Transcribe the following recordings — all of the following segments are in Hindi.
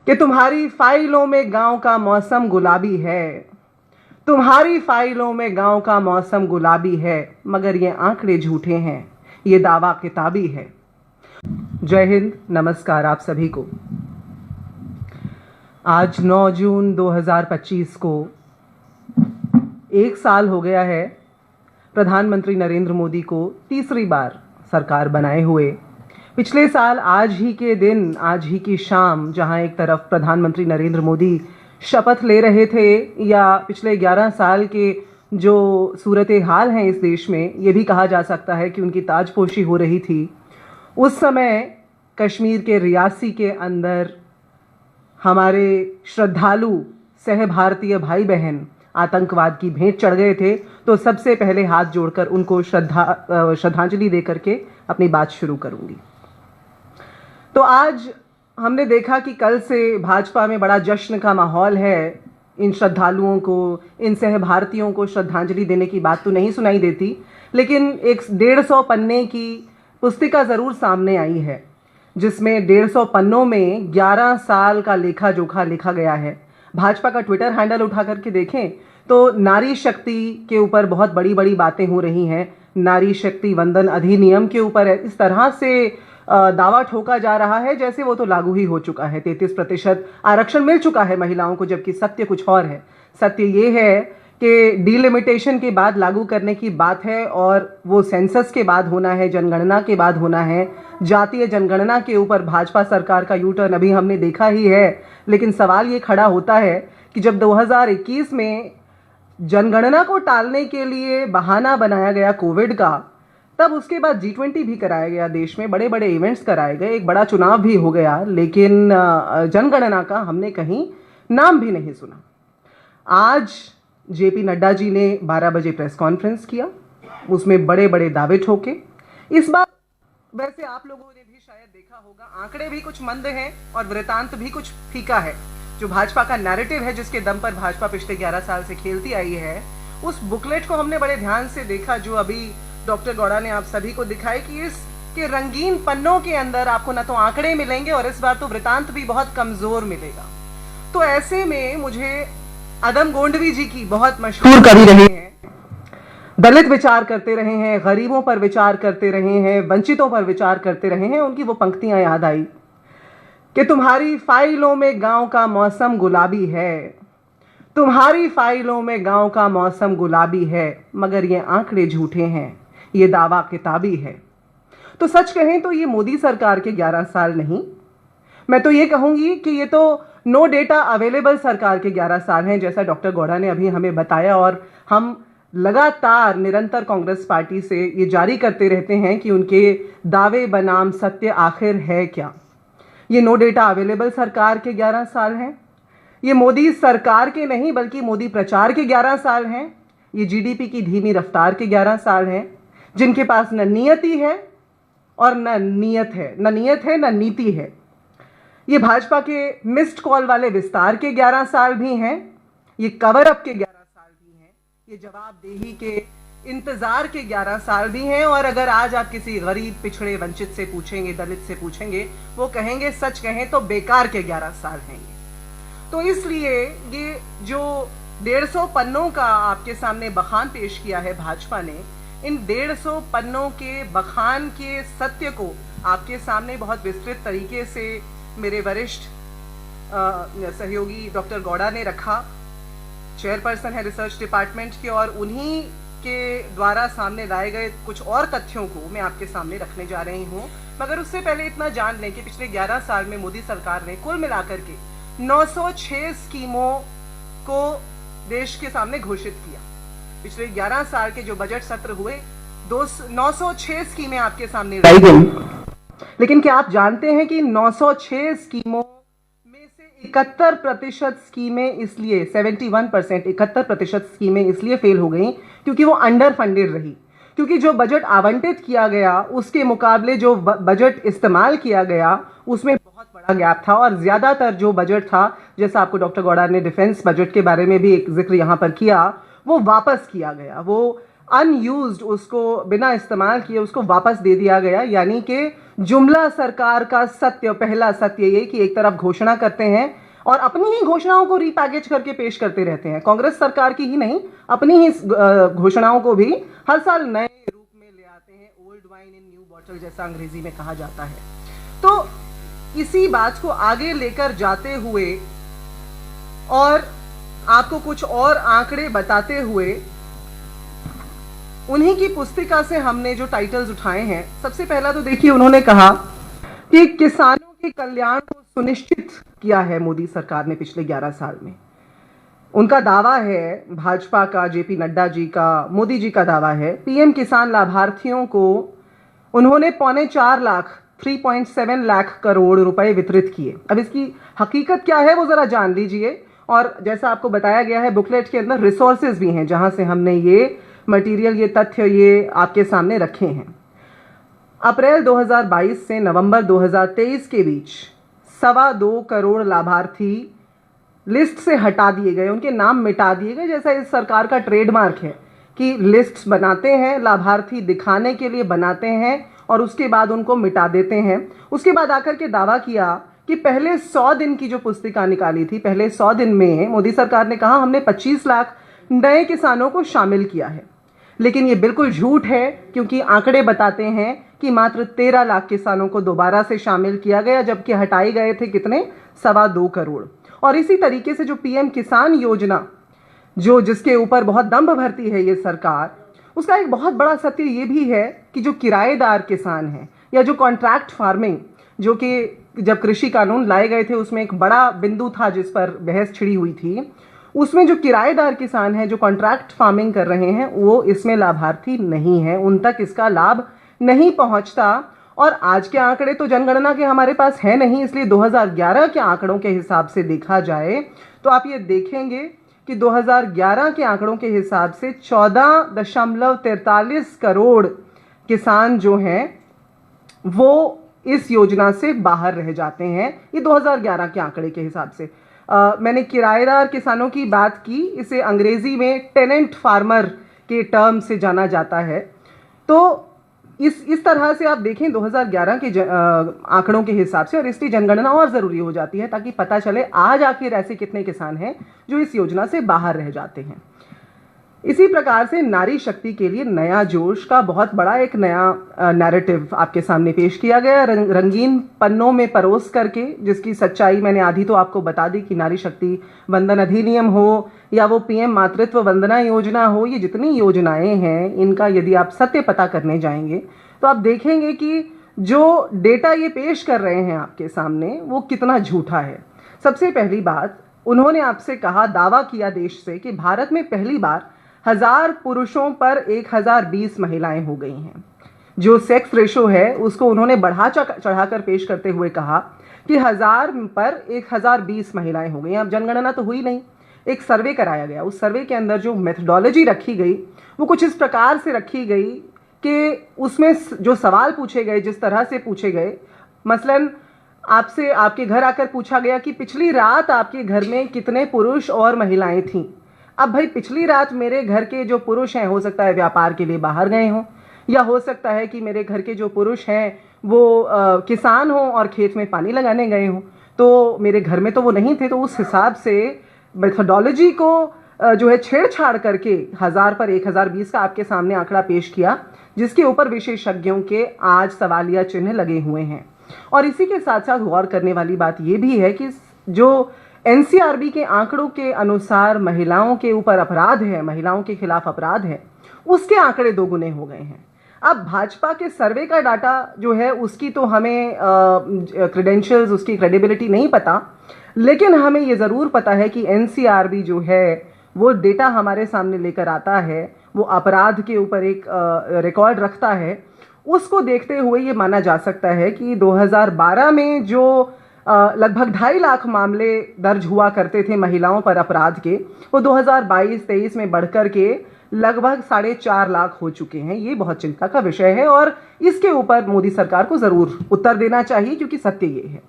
कि तुम्हारी फाइलों में गांव का मौसम गुलाबी है, तुम्हारी फाइलों में गांव का मौसम गुलाबी है, मगर ये आंकड़े झूठे हैं, ये दावा किताबी है। जय हिंद, नमस्कार आप सभी को। आज 9 जून 2025 को 1 साल हो गया है प्रधानमंत्री नरेंद्र मोदी को तीसरी बार सरकार बनाए हुए। पिछले साल आज ही के दिन, आज ही की शाम, जहां एक तरफ प्रधानमंत्री नरेंद्र मोदी शपथ ले रहे थे, या पिछले 11 साल के जो सूरत हाल हैं इस देश में, ये भी कहा जा सकता है कि उनकी ताजपोशी हो रही थी। उस समय कश्मीर के रियासी के अंदर हमारे श्रद्धालु सह भारतीय भाई बहन आतंकवाद की भेंट चढ़ गए थे। तो सबसे पहले हाथ जोड़कर उनको श्रद्धांजलि देकर के अपनी बात शुरू करूंगी। तो आज हमने देखा कि कल से भाजपा में बड़ा जश्न का माहौल है। इन श्रद्धालुओं को, इन सह भारतीयों को श्रद्धांजलि देने की बात तो नहीं सुनाई देती, लेकिन एक 150 पन्ने की पुस्तिका ज़रूर सामने आई है, जिसमें 150 पन्नों में 11 साल का लेखा जोखा लिखा गया है। भाजपा का ट्विटर हैंडल उठा करके देखें तो नारी शक्ति के ऊपर बहुत बड़ी बड़ी बातें हो रही हैं। नारी शक्ति वंदन अधिनियम के ऊपर इस तरह से दावा ठोका जा रहा है जैसे वो तो लागू ही हो चुका है। 33% आरक्षण मिल चुका है महिलाओं को, जबकि सत्य कुछ और है। सत्य ये है कि डिलिमिटेशन के बाद लागू करने की बात है, और वो सेंसस के बाद होना है, जनगणना के बाद होना है। जातीय जनगणना के ऊपर भाजपा सरकार का यू टर्न अभी हमने देखा ही है। लेकिन सवाल ये खड़ा होता है कि जब 2021 में जनगणना को टालने के लिए बहाना बनाया गया कोविड का, तब उसके बाद G20 भी कराया गया, देश में बड़े बड़े इवेंट्स कराए गए, एक बड़ा चुनाव भी हो गया, लेकिन जनगणना का हमने कहीं नाम भी नहीं सुना। आज JP नड्डा जी ने 12 बजे प्रेस कॉन्फ्रेंस किया, उसमें बड़े बड़े दावे ठोके। इस बार वैसे आप लोगों ने भी शायद देखा होगा, आंकड़े भी कुछ मंद हैं और वृतांत भी कुछ फीका है। जो भाजपा का नैरेटिव है, जिसके दम पर भाजपा पिछले 11 साल से खेलती आई है, उस बुकलेट को हमने बड़े ध्यान से देखा, जो अभी डॉक्टर गौड़ा ने आप सभी को दिखाई कि इसके रंगीन पन्नों के अंदर आपको ना तो आंकड़े मिलेंगे और इस बार तो वृतांत भी बहुत कमजोर मिलेगा। तो ऐसे में मुझे अदम गोंडवी जी की बहुत मशहूर कवि रहे हैं, दलित विचार करते रहे हैं, गरीबों पर विचार करते रहे हैं, वंचितों पर विचार करते रहे हैं, उनकी वो पंक्तियां याद आई कि तुम्हारी फाइलों में गांव का मौसम गुलाबी है, तुम्हारी फाइलों में गांव का मौसम गुलाबी है, मगर ये आंकड़े झूठे हैं, ये दावा किताबी है। तो सच कहें तो ये मोदी सरकार के 11 साल नहीं, मैं तो ये कहूंगी कि ये तो नो डेटा अवेलेबल सरकार के 11 साल हैं, जैसा डॉक्टर गौड़ा ने अभी हमें बताया। और हम लगातार निरंतर कांग्रेस पार्टी से ये जारी करते रहते हैं कि उनके दावे बनाम सत्य आखिर है क्या। ये नो डेटा अवेलेबल सरकार के 11 साल हैं, ये मोदी सरकार के नहीं बल्कि मोदी प्रचार के 11 साल हैं, ये जीडीपी की धीमी रफ्तार के 11 साल हैं, जिनके पास न नियति है और न नीयत है, न नीति है। ये भाजपा के मिस्ड कॉल वाले विस्तार के 11 साल भी हैं, ये कवर अप के 11 साल भी हैं, ये जवाबदेही के इंतजार के 11 साल भी हैं। और अगर आज आप किसी गरीब, पिछड़े, वंचित से पूछेंगे, दलित से पूछेंगे, वो कहेंगे, सच कहें तो बेकार के 11 साल हैं ये। तो इसलिए ये जो 150 पन्नों का आपके सामने बखान पेश किया है भाजपा ने, इन 150 पन्नों के बखान के सत्य को आपके सामने बहुत विस्तृत तरीके से मेरे वरिष्ठ सहयोगी डॉक्टर गौड़ा ने रखा। चेयरपर्सन है रिसर्च डिपार्टमेंट के, और उन्हीं के द्वारा सामने लाए गए कुछ और तथ्यों को मैं आपके सामने रखने जा रही हूँ। मगर उससे पहले इतना जान लें कि पिछले 11 साल में मोदी सरकार ने कुल मिलाकर के 906 स्कीमों को देश के सामने घोषित किया। पिछले 11 साल के जो बजट सत्र हुए, 906 स्कीमें आपके सामने लाई गई। लेकिन क्या आप जानते हैं कि 906 स्कीमों में से 71% स्कीमें इसलिए 71% 71% स्कीमें इसलिए फेल हो गई क्योंकि वो अंडर फंडेड रही। क्योंकि जो बजट आवंटित किया गया उसके मुकाबले जो बजट इस्तेमाल किया गया उसमें बहुत बड़ा गैप था। और ज़्यादातर जो बजट था, जैसा आपको डॉक्टर गौड़ा ने डिफेंस बजट के बारे में भी एक जिक्र यहाँ पर किया, वो वापस किया गया। वो अनयूज्ड, उसको बिना इस्तेमाल किए उसको वापस दे दिया गया। यानी कि जुमला सरकार का सत्य, पहला सत्य ये कि एक तरफ घोषणा करते हैं और अपनी ही घोषणाओं को रीपैकेज करके पेश करते रहते हैं। कांग्रेस सरकार की ही नहीं, अपनी ही घोषणाओं को भी हर साल नए रूप में ले आते हैं। Old wine in new bottle जैसा अंग्रेजी में कहा जाता है। तो इसी बात को आगे लेकर जाते हुए और आपको कुछ और आंकड़े बताते हुए उन्हीं की पुस्तिका से हमने जो टाइटल्स उठाए हैं, सबसे पहला तो देखिए उन्होंने कहा कि किसानों के कल्याण को सुनिश्चित किया है मोदी सरकार ने पिछले 11 साल में। उनका दावा है, भाजपा का, जेपी नड्डा जी का, मोदी जी का दावा है, पीएम किसान लाभार्थियों को उन्होंने 3.25 लाख 3.7 लाख करोड़ रुपए वितरित किए। अब इसकी हकीकत क्या है वो जरा जान लीजिए। और जैसा आपको बताया गया है बुकलेट के अंदर रिसोर्सेज भी हैं जहां से हमने ये मटेरियल, ये तथ्य ये आपके सामने रखे हैं। अप्रैल 2022 से नवंबर 2023 के बीच 2.25 करोड़ लाभार्थी लिस्ट से हटा दिए गए, उनके नाम मिटा दिए गए। जैसा इस सरकार का ट्रेडमार्क है कि लिस्ट्स बनाते हैं, लाभार्थी दिखाने के लिए बनाते हैं और उसके बाद उनको मिटा देते हैं। उसके बाद आकर के दावा किया कि पहले 100 दिन की जो पुस्तिका निकाली थी, पहले 100 दिन में मोदी सरकार ने कहा हमने 25 लाख नए किसानों को शामिल किया है। लेकिन ये बिल्कुल झूठ है, क्योंकि आंकड़े बताते हैं कि मात्र 13 लाख किसानों को दोबारा से शामिल किया गया, जबकि हटाए गए थे कितने, 2.25 करोड़। और इसी तरीके से जो पीएम किसान योजना, जो जिसके ऊपर बहुत दंभ भरती है ये सरकार, उसका एक बहुत बड़ा सत्य ये भी है कि जो किराएदार किसान हैं या जो कॉन्ट्रैक्ट फार्मिंग, जो कि जब कृषि कानून लाए गए थे उसमें एक बड़ा बिंदु था जिस पर बहस छिड़ी हुई थी, उसमें जो किराएदार किसान हैं, जो कॉन्ट्रैक्ट फार्मिंग कर रहे हैं, वो इसमें लाभार्थी नहीं है, उन तक इसका लाभ नहीं पहुंचता। और आज के आंकड़े तो जनगणना के हमारे पास है नहीं, इसलिए 2011 के आंकड़ों के हिसाब से देखा जाए तो आप ये देखेंगे कि 2011 के आंकड़ों के हिसाब से 14.43 करोड़ किसान जो हैं वो इस योजना से बाहर रह जाते हैं। ये 2011 के आंकड़े के हिसाब से। मैंने किराएदार किसानों की बात की, इसे अंग्रेजी में टेनेंट फार्मर के टर्म से जाना जाता है। तो इस तरह से आप देखें 2011 के आंकड़ों के हिसाब से, और इसकी जनगणना और ज़रूरी हो जाती है ताकि पता चले आज आखिर ऐसे कितने किसान हैं जो इस योजना से बाहर रह जाते हैं। इसी प्रकार से नारी शक्ति के लिए नया जोश का बहुत बड़ा एक नया नैरेटिव आपके सामने पेश किया गया, रंगीन पन्नों में परोस करके, जिसकी सच्चाई मैंने आधी तो आपको बता दी कि नारी शक्ति वंदन अधिनियम हो या वो पीएम मातृत्व वंदना योजना हो, ये जितनी योजनाएं हैं इनका यदि आप सत्य पता करने जाएंगे तो आप देखेंगे कि जो डेटा ये पेश कर रहे हैं आपके सामने वो कितना झूठा है। सबसे पहली बात, उन्होंने आपसे कहा, दावा किया देश से कि भारत में पहली बार 1000 पुरुषों पर 1020 महिलाएं हो गई हैं। जो सेक्स रेशो है उसको उन्होंने बढ़ा चढ़ाकर पेश करते हुए कहा कि 1000 पर 1020 महिलाएं हो गई। अब जनगणना तो हुई नहीं, एक सर्वे कराया गया। उस सर्वे के अंदर जो मेथडोलॉजी रखी गई वो कुछ इस प्रकार से रखी गई कि उसमें जो सवाल पूछे गए, जिस तरह से पूछे गए, मसलन आपसे आपके घर आकर पूछा गया कि पिछली रात आपके घर में कितने पुरुष और महिलाएं थीं। अब भाई पिछली रात मेरे घर के जो पुरुष हैं हो सकता है व्यापार के लिए बाहर गए हों, या हो सकता है कि मेरे घर के जो पुरुष हैं वो किसान हों और खेत में पानी लगाने गए हों, तो मेरे घर में तो वो नहीं थे। तो उस हिसाब से मेथोडोलॉजी को जो है छेड़छाड़ करके 1000 पर 1020 का आपके सामने आंकड़ा पेश किया, जिसके ऊपर विशेषज्ञों के आज सवालिया चिन्ह लगे हुए हैं। और इसी के साथ साथ गौर करने वाली बात यह भी है कि जो एनसीआरबी के आंकड़ों के अनुसार महिलाओं के ऊपर अपराध है, महिलाओं के खिलाफ अपराध है, उसके आंकड़े 2 गुने हो गए हैं। अब भाजपा के सर्वे का डाटा जो है उसकी तो हमें क्रेडेंशियल्स, उसकी क्रेडिबिलिटी नहीं पता, लेकिन हमें ये ज़रूर पता है कि एनसीआरबी जो है वो डेटा हमारे सामने लेकर आता है, वो अपराध के ऊपर एक रिकॉर्ड रखता है। उसको देखते हुए ये माना जा सकता है कि 2012 में जो लगभग 2.5 लाख मामले दर्ज हुआ करते थे महिलाओं पर अपराध के, वो 2022-23 में बढ़कर के लगभग 4.5 लाख हो चुके हैं। ये बहुत चिंता का विषय है और इसके ऊपर मोदी सरकार को ज़रूर उत्तर देना चाहिए, क्योंकि सत्य ये है।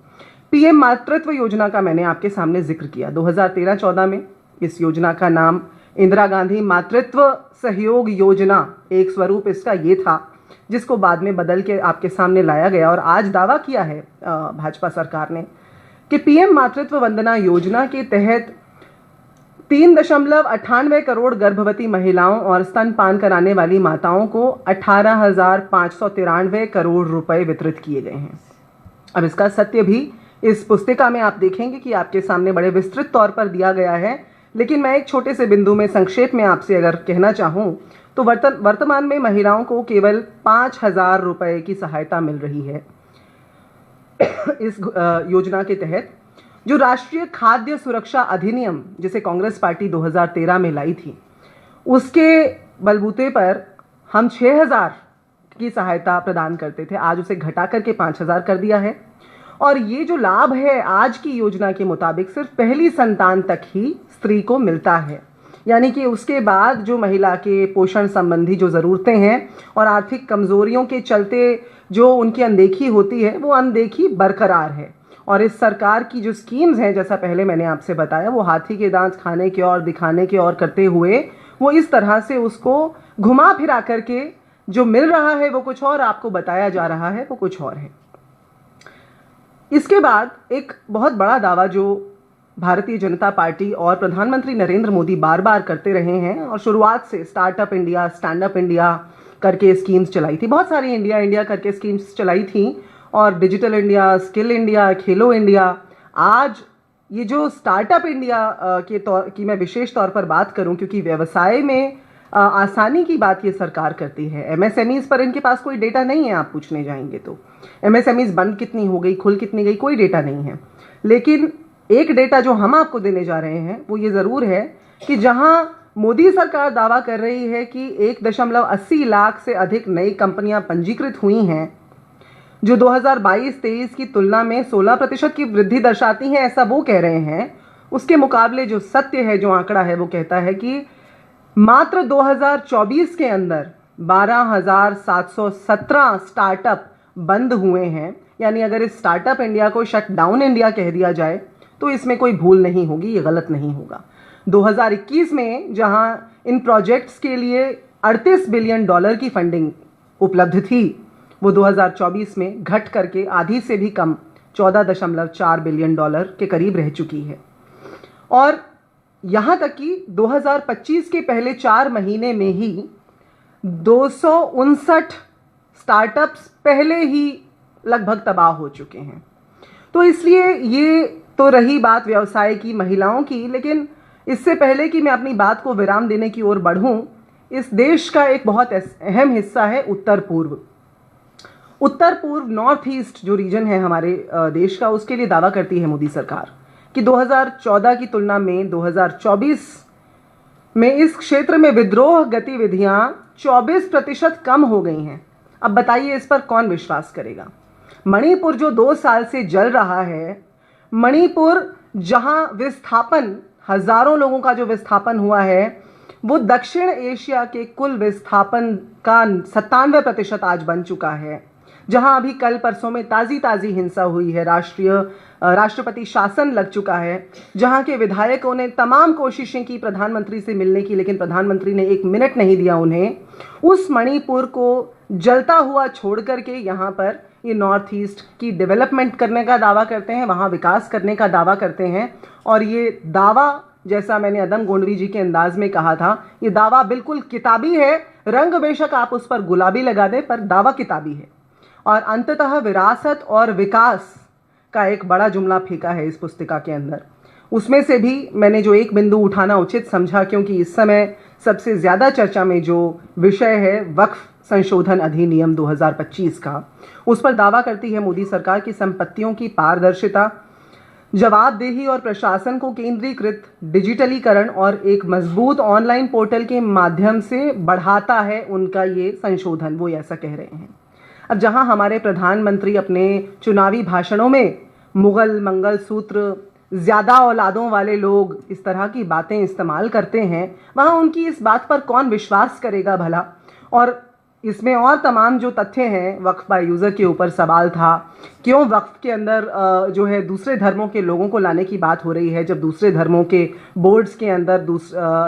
पीएम मातृत्व योजना का मैंने आपके सामने जिक्र किया। 2013-14 में इस योजना का नाम इंदिरा गांधी मातृत्व सहयोग योजना एक स्वरूप इसका ये था, जिसको बाद में बदल के आपके सामने लाया गया। और आज दावा किया है भाजपा सरकार ने कि पीएम मातृत्व वंदना योजना के तहत 3.98 करोड़ गर्भवती महिलाओं और स्तनपान कराने वाली माताओं को 18,593 करोड़ रुपए वितरित किए गए हैं। अब इसका सत्य भी इस पुस्तिका में आप देखेंगे कि आपके सामने बड़े विस्तृत तौर पर दिया गया है, लेकिन मैं एक छोटे से बिंदु में संक्षेप में आपसे अगर कहना चाहूँ तो वर्तमान में महिलाओं को केवल 5,000 रुपए की सहायता मिल रही है इस योजना के तहत। जो राष्ट्रीय खाद्य सुरक्षा अधिनियम जिसे कांग्रेस पार्टी 2013 में लाई थी, उसके बलबूते पर हम 6,000 की सहायता प्रदान करते थे, आज उसे घटा करके 5,000 कर दिया है। और ये जो लाभ है आज की योजना के मुताबिक सिर्फ पहली संतान तक ही स्त्री को मिलता है, यानी कि उसके बाद जो महिला के पोषण संबंधी जो ज़रूरतें हैं और आर्थिक कमजोरियों के चलते जो उनकी अनदेखी होती है, वो अनदेखी बरकरार है। और इस सरकार की जो स्कीम्स हैं, जैसा पहले मैंने आपसे बताया, वो हाथी के दांत खाने के और दिखाने के और करते हुए वो इस तरह से उसको घुमा फिरा करके जो मिल रहा है वो कुछ और, आपको बताया जा रहा है वो कुछ और है। इसके बाद एक बहुत बड़ा दावा जो भारतीय जनता पार्टी और प्रधानमंत्री नरेंद्र मोदी बार बार करते रहे हैं, और शुरुआत से startup India, stand up India करके स्कीम्स चलाई थी, बहुत सारी इंडिया इंडिया करके स्कीम्स चलाई थी, और डिजिटल इंडिया, स्किल इंडिया, खेलो इंडिया। आज ये जो स्टार्टअप इंडिया की मैं विशेष तौर पर बात करूं, क्योंकि व्यवसाय में आसानी की बात ये सरकार करती है। एमएसएमईज पर इनके पास कोई डेटा नहीं है, आप पूछने जाएंगे तो एमएसएमईज बंद कितनी हो गई, खुल कितनी गई, कोई डेटा नहीं है। लेकिन एक डेटा जो हम आपको देने जा रहे हैं वो ये ज़रूर है कि जहां मोदी सरकार दावा कर रही है कि 1.80 लाख से अधिक नई कंपनियां पंजीकृत हुई हैं, जो 2022-23 की तुलना में 16% की वृद्धि दर्शाती हैं, ऐसा वो कह रहे हैं। उसके मुकाबले जो सत्य है, जो आंकड़ा है, वो कहता है कि मात्र 2024 के अंदर 12,717 स्टार्टअप बंद हुए हैं। यानी अगर इस स्टार्टअप इंडिया को शट डाउन इंडिया कह दिया जाए तो इसमें कोई भूल नहीं होगी, ये गलत नहीं होगा। 2021 में जहां इन प्रोजेक्ट्स के लिए $38 बिलियन की फंडिंग उपलब्ध थी, वो 2024 में घट करके आधी से भी कम $14.4 बिलियन के करीब रह चुकी है। और यहाँ तक कि 2025 के पहले 4 महीने में ही 259 स्टार्टअप्स पहले ही लगभग तबाह हो चुके हैं। तो इसलिए ये तो रही बात व्यवसाय की, महिलाओं की, लेकिन इससे पहले कि मैं अपनी बात को विराम देने की ओर बढ़ूं, इस देश का एक बहुत अहम हिस्सा है उत्तर पूर्व। उत्तर पूर्व, नॉर्थ ईस्ट जो रीजन है हमारे देश का, उसके लिए दावा करती है मोदी सरकार कि 2014 की तुलना में 2024 में इस क्षेत्र में विद्रोह गतिविधियां 24% कम हो गई हैं। अब बताइए इस पर कौन विश्वास करेगा। मणिपुर जो 2 साल से जल रहा है, मणिपुर जहां विस्थापन, हजारों लोगों का जो विस्थापन हुआ है, वो दक्षिण एशिया के कुल विस्थापन का 97% आज बन चुका है। जहां अभी कल परसों में ताज़ी हिंसा हुई है, राष्ट्रपति शासन लग चुका है, जहां के विधायकों ने तमाम कोशिशें की प्रधानमंत्री से मिलने की, लेकिन प्रधानमंत्री ने 1 मिनट नहीं दिया उन्हें। उस मणिपुर को जलता हुआ छोड़ करके यहाँ पर ये नॉर्थ ईस्ट की डेवलपमेंट करने का दावा करते हैं, वहाँ विकास करने का दावा करते हैं। और ये दावा, जैसा मैंने अदम गोंडवी जी के अंदाज में कहा था, ये दावा बिल्कुल किताबी है। रंग बेशक आप उस पर गुलाबी लगा दें, पर दावा किताबी है। और अंततः विरासत और विकास का एक बड़ा जुमला फेंका है इस पुस्तिका के अंदर। उसमें से भी मैंने जो एक बिंदु उठाना उचित समझा, क्योंकि इस समय सबसे ज़्यादा चर्चा में जो विषय है वक्फ संशोधन अधिनियम 2025 का, उस पर दावा करती है मोदी सरकार की संपत्तियों की पारदर्शिता, जवाबदेही और प्रशासन को केंद्रीकृत डिजिटलीकरण और एक मजबूत ऑनलाइन पोर्टल के माध्यम से बढ़ाता है उनका ये संशोधन, वो ऐसा कह रहे हैं। अब जहां हमारे प्रधानमंत्री अपने चुनावी भाषणों में मुगल मंगल सूत्र, ज़्यादा औलादों वाले लोग, इस तरह की बातें इस्तेमाल करते हैं, वहां उनकी इस बात पर कौन विश्वास करेगा भला। और इसमें और तमाम जो तथ्य हैं, वक्फ बाय यूज़र के ऊपर सवाल था, क्यों वक्फ के अंदर जो है दूसरे धर्मों के लोगों को लाने की बात हो रही है, जब दूसरे धर्मों के बोर्ड्स के अंदर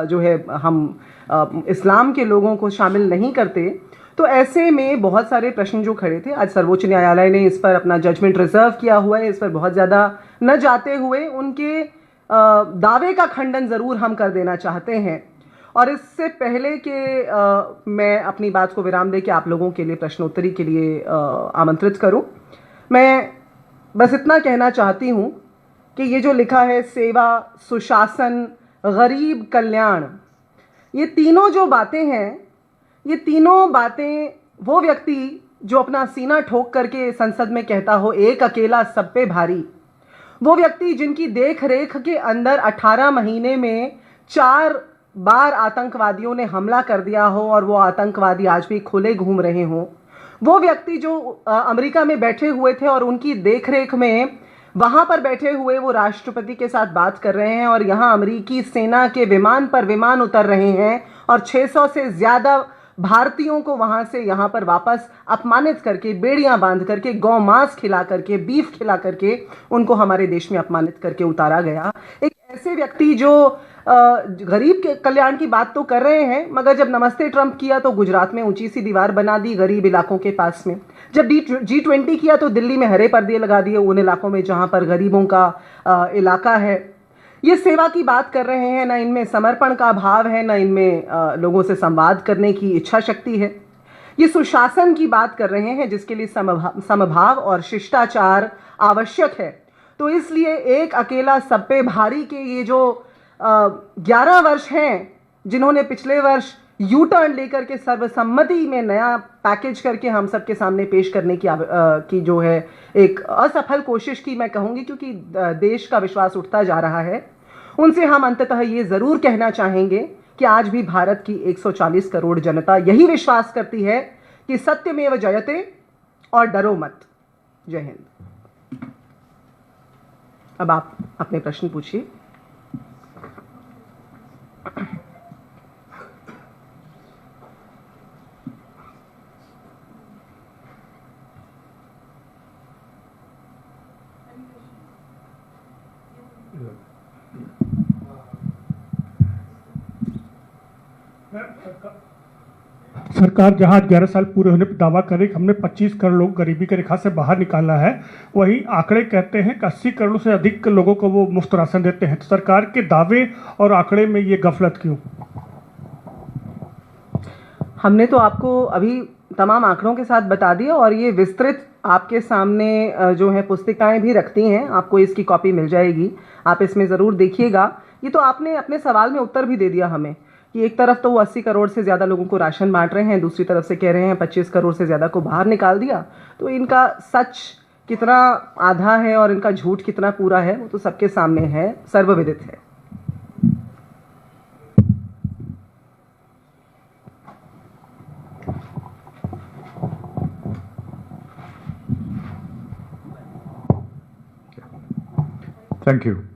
जो है हम इस्लाम के लोगों को शामिल नहीं करते। तो ऐसे में बहुत सारे प्रश्न जो खड़े थे, आज सर्वोच्च न्यायालय ने इस पर अपना जजमेंट रिजर्व किया हुआ है। इस पर बहुत ज़्यादा न जाते हुए उनके दावे का खंडन ज़रूर हम कर देना चाहते हैं। और इससे पहले कि मैं अपनी बात को विराम दे के आप लोगों के लिए प्रश्नोत्तरी के लिए आमंत्रित करूं, मैं बस इतना कहना चाहती हूं कि ये जो लिखा है सेवा, सुशासन, गरीब कल्याण, ये तीनों जो बातें हैं, ये तीनों बातें वो व्यक्ति जो अपना सीना ठोक करके संसद में कहता हो एक अकेला सब पे भारी, वो व्यक्ति जिनकी देख रेख के अंदर 18 महीने में 4 बार आतंकवादियों ने हमला कर दिया हो और वो आतंकवादी आज भी खुले घूम रहे हों, वो व्यक्ति जो अमेरिका में बैठे हुए थे और उनकी देखरेख में वहाँ पर बैठे हुए वो राष्ट्रपति के साथ बात कर रहे हैं और यहाँ अमेरिकी सेना के विमान पर विमान उतर रहे हैं और 600 से ज़्यादा भारतीयों को वहाँ से यहाँ पर वापस अपमानित करके, बेड़ियाँ बांध करके, गौ मांस खिला करके, बीफ खिला करके उनको हमारे देश में अपमानित करके उतारा गया। एक ऐसे व्यक्ति जो गरीब के कल्याण की बात तो कर रहे हैं, मगर जब नमस्ते ट्रंप किया तो गुजरात में ऊंची सी दीवार बना दी गरीब इलाकों के पास में। जब G20 किया तो दिल्ली में हरे पर्दे लगा दिए उन इलाकों में जहां पर गरीबों का इलाका है। ये सेवा की बात कर रहे हैं, ना इनमें समर्पण का भाव है, ना इनमें लोगों से संवाद करने की इच्छा शक्ति है। ये सुशासन की बात कर रहे हैं जिसके लिए समभाव और शिष्टाचार आवश्यक है। तो इसलिए एक अकेला सब पे भारी के ये जो 11 वर्ष हैं, जिन्होंने पिछले वर्ष यू टर्न लेकर के सर्वसम्मति में नया पैकेज करके हम सबके सामने पेश करने की जो है एक असफल कोशिश की, मैं कहूँगी, क्योंकि देश का विश्वास उठता जा रहा है, उनसे हम अंततः ये ज़रूर कहना चाहेंगे कि आज भी भारत की 140 करोड़ जनता यही विश्वास करती है कि सत्यमेव जयते और डरो मत। जय हिंद। अब आप अपने प्रश्न पूछिए। सरकार जहां 11 साल पूरे होने पर दावा करे कि हमने 25 करोड़ लोग गरीबी की रेखा से बाहर निकाला है, वही आंकड़े कहते हैं कि 80 करोड़ से अधिक लोगों को वो मुफ्त राशन देते हैं। तो सरकार के दावे और आंकड़े में ये गफलत क्यों? हमने तो आपको अभी तमाम आंकड़ों के साथ बता दिया और ये विस्तृत आपके सामने जो है पुस्तिकाएं भी रखती हैं, आपको इसकी कॉपी मिल जाएगी, आप इसमें ज़रूर देखिएगा। ये तो आपने अपने सवाल में उत्तर भी दे दिया हमें कि एक तरफ तो वो 80 करोड़ से ज़्यादा लोगों को राशन बांट रहे हैं, दूसरी तरफ से कह रहे हैं 25 करोड़ से ज़्यादा को बाहर निकाल दिया। तो इनका सच कितना आधा है और इनका झूठ कितना पूरा है वो तो सबके सामने है, सर्वविदित है। Thank you.